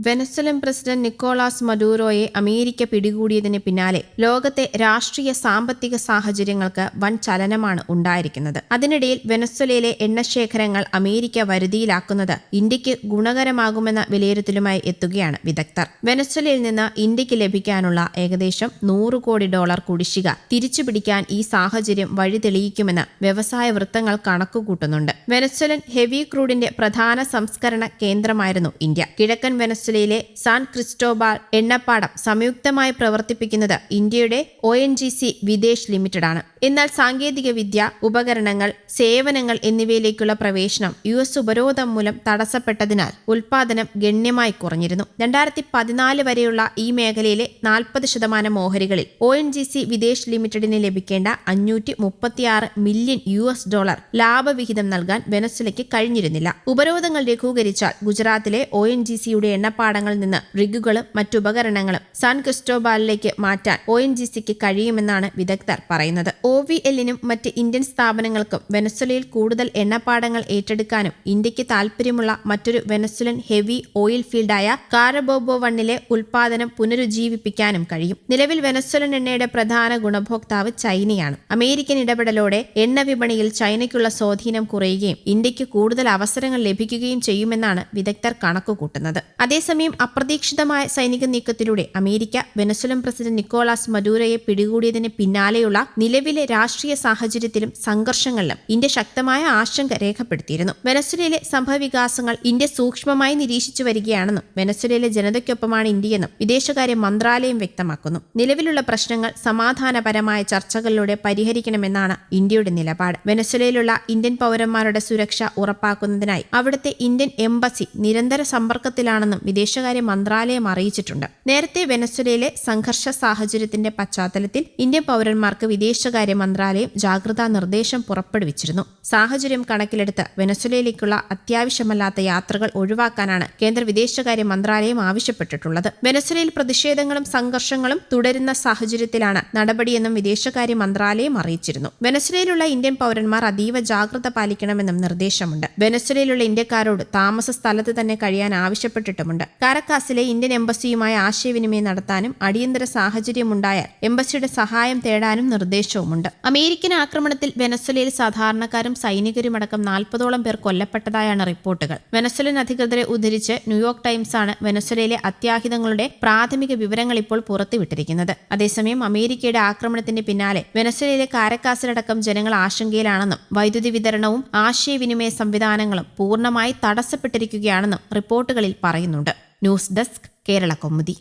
Venezuelan president Nicolas മഡൂറോയെ America പിടികൂടിയതിന് പിന്നാലെ ലോകത്തെ രാഷ്ട്രീയ സാമ്പത്തിക സാഹചര്യങ്ങൾക്ക് വൻ ചലനമാണ് ഉണ്ടായിരിക്കുന്നത്. അതിനിടയിൽ വെനസ്വലയിലെ എണ്ണശേഖരങ്ങൾ അമേരിക്ക വരുതിയിലാക്കുന്നത് ഇന്ത്യക്ക് ഗുണകരമാകുമെന്ന വിലയിരുത്തലുമായി എത്തുകയാണ് വിദഗ്ധർ. വെനസ്വലയിൽ നിന്ന് ഇന്ത്യക്ക് ലഭിക്കാനുള്ള ഏകദേശം $100 കോടി കുടിശ്ശിക തിരിച്ചുപിടിക്കാൻ ഈ സാഹചര്യം വഴി തെളിയിക്കുമെന്ന് വ്യവസായ വൃത്തങ്ങൾ കണക്കുകൂട്ടുന്നുണ്ട്. വെനസ്വലൻ ഹെവി ക്രൂഡിന്റെ പ്രധാന സംസ്കരണ കേന്ദ്രമായിരുന്നു ഇന്ത്യ. കിഴക്കൻ വെനസ്വലയിലെ സാൻ ക്രിസ്റ്റോബാൽ എണ്ണപ്പാടം സംയുക്തമായി പ്രവർത്തിപ്പിക്കുന്നത് ഇന്ത്യയുടെ ONGC വിദേശ് ലിമിറ്റഡ് ആണ്. എന്നാൽ സാങ്കേതിക വിദ്യ, ഉപകരണങ്ങൾ, സേവനങ്ങൾ എന്നിവയിലേക്കുള്ള പ്രവേശനം US ഉപരോധം മൂലം തടസ്സപ്പെട്ടതിനാൽ ഉൽപാദനം ഗണ്യമായി കുറഞ്ഞിരുന്നു. 2014 വരെയുള്ള ഈ മേഖലയിലെ 40% ഓഹരികളിൽ ONGC വിദേശ് ലിമിറ്റഡിന് ലഭിക്കേണ്ട $536 മില്യൺ ലാഭവിഹിതം നൽകാൻ വെനസ്വലയ്ക്ക് കഴിഞ്ഞിരുന്നില്ല. ഉപരോധങ്ങൾ ലഘൂകരിച്ചാൽ ഗുജറാത്തിലെ ONGCയുടെ എണ്ണപ്പാടങ്ങളിൽ നിന്ന് റിഗുകളും മറ്റുപകരണങ്ങളും സാൻ ക്രിസ്റ്റോബാലിലേക്ക് മാറ്റാൻ ONGCക്ക് കഴിയുമെന്നാണ് വിദഗ്ധർ പറയുന്നത്. OVLനും മറ്റ് ഇന്ത്യൻ സ്ഥാപനങ്ങൾക്കും വെനസ്വലയിൽ കൂടുതൽ എണ്ണപ്പാടങ്ങൾ ഏറ്റെടുക്കാനും ഇന്ത്യക്ക് താൽപര്യമുള്ള മറ്റൊരു വെനസ്വലൻ ഹെവി ഓയിൽ ഫീൽഡായ കാരബോബോ 1ലെ ഉൽപാദനം പുനരുജ്ജീവിപ്പിക്കാനും കഴിയും. നിലവിൽ വെനസ്വലൻ എണ്ണയുടെ പ്രധാന ഗുണഭോക്താവ് ചൈനയാണ്. അമേരിക്കൻ ഇടപെടലോടെ എണ്ണ വിപണിയിൽ ചൈനയ്ക്കുള്ള സ്വാധീനം കുറയുകയും ഇന്ത്യക്ക് കൂടുതൽ അവസരങ്ങൾ ലഭിക്കുകയും ചെയ്യുമെന്നാണ് വിദഗ്ധർ കണക്കുകൂട്ടുന്നത്. അതേസമയം അപ്രതീക്ഷിതമായ സൈനിക നീക്കത്തിലൂടെ അമേരിക്ക വെനസ്വലൻ പ്രസിഡന്റ് നിക്കോളാസ് മഡൂറോയെ പിടികൂടിയതിന് പിന്നാലെയുള്ള നിലവിലെ രാഷ്ട്രീയ സാഹചര്യത്തിലും സംഘർഷങ്ങളിലും ഇന്ത്യ ശക്തമായ ആശങ്ക രേഖപ്പെടുത്തിയിരുന്നു. വെനസ്വലയിലെ സംഭവവികാസങ്ങൾ ഇന്ത്യ സൂക്ഷ്മമായി നിരീക്ഷിച്ചു വരികയാണെന്നും വെനസ്വലയിലെ ജനതയ്ക്കൊപ്പമാണ് ഇന്ത്യയെന്നും വിദേശകാര്യ മന്ത്രാലയം വ്യക്തമാക്കുന്നു. നിലവിലുള്ള പ്രശ്നങ്ങൾ സമാധാനപരമായ ചർച്ചകളിലൂടെ പരിഹരിക്കണമെന്നാണ് ഇന്ത്യയുടെ നിലപാട്. വെനസ്വലയിലുള്ള ഇന്ത്യൻ പൗരന്മാരുടെ സുരക്ഷ ഉറപ്പാക്കുന്നതിനായി അവിടുത്തെ ഇന്ത്യൻ എംബസി നിരന്തര സമ്പർക്കത്തിലാണെന്നും വിദേശകാര്യ മന്ത്രാലയം അറിയിച്ചിട്ടുണ്ട്. നേരത്തെ വെനസ്വലയിലെ സംഘർഷ സാഹചര്യത്തിന്റെ പശ്ചാത്തലത്തിൽ ഇന്ത്യൻ പൗരന്മാർക്ക് വിദേശകാര്യ മന്ത്രാലയം ജാഗ്രതാ നിർദ്ദേശം പുറപ്പെടുവിച്ചിരുന്നു. സാഹചര്യം കണക്കിലെടുത്ത് വെനസ്വലയിലേക്കുള്ള അത്യാവശ്യമല്ലാത്ത യാത്രകൾ ഒഴിവാക്കാനാണ് കേന്ദ്ര വിദേശകാര്യ മന്ത്രാലയം ആവശ്യപ്പെട്ടിട്ടുള്ളത്. വെനസ്വലയിൽ പ്രതിഷേധങ്ങളും സംഘർഷങ്ങളും തുടരുന്ന സാഹചര്യത്തിലാണ് നടപടിയെന്നും വിദേശകാര്യ മന്ത്രാലയം അറിയിച്ചിരുന്നു. വെനസ്വലയിലുള്ള ഇന്ത്യൻ പൗരന്മാർ അതീവ ജാഗ്രത പാലിക്കണമെന്നും നിർദ്ദേശമുണ്ട്. വെനസ്വലയിലുള്ള ഇന്ത്യക്കാരോട് താമസ സ്ഥലത്ത് തന്നെ കഴിയാൻ ആവശ്യപ്പെട്ടിട്ടുമുണ്ട്. കാരക്കാസിലെ ഇന്ത്യൻ എംബസിയുമായി ആശയവിനിമയം നടത്താനും അടിയന്തര സാഹചര്യമുണ്ടായാൽ എംബസിയുടെ സഹായം തേടാനും നിർദ്ദേശവുമുണ്ട്. അമേരിക്കൻ ആക്രമണത്തിൽ വെനസ്വലയിൽ സാധാരണക്കാരും സൈനികരുമടക്കം 40ഓളം പേർ കൊല്ലപ്പെട്ടതായാണ് റിപ്പോർട്ടുകൾ. വെനസ്വലൻ അധികൃതരെ ഉദ്ധരിച്ച് ന്യൂയോർക്ക് ടൈംസാണ് വെനസ്വലയിലെ അത്യാഹിതങ്ങളുടെ പ്രാഥമിക വിവരങ്ങൾ ഇപ്പോൾ പുറത്തുവിട്ടിരിക്കുന്നത്. അതേസമയം അമേരിക്കയുടെ ആക്രമണത്തിന് പിന്നാലെ വെനസ്വലയിലെ കാരക്കാസിലടക്കം ജനങ്ങൾ ആശങ്കയിലാണെന്നും വൈദ്യുതി വിതരണവും ആശയവിനിമയ സംവിധാനങ്ങളും പൂർണ്ണമായി തടസ്സപ്പെട്ടിരിക്കുകയാണെന്നും റിപ്പോർട്ടുകളിൽ പറയുന്നുണ്ട്. News desk Kerala Kaumudi.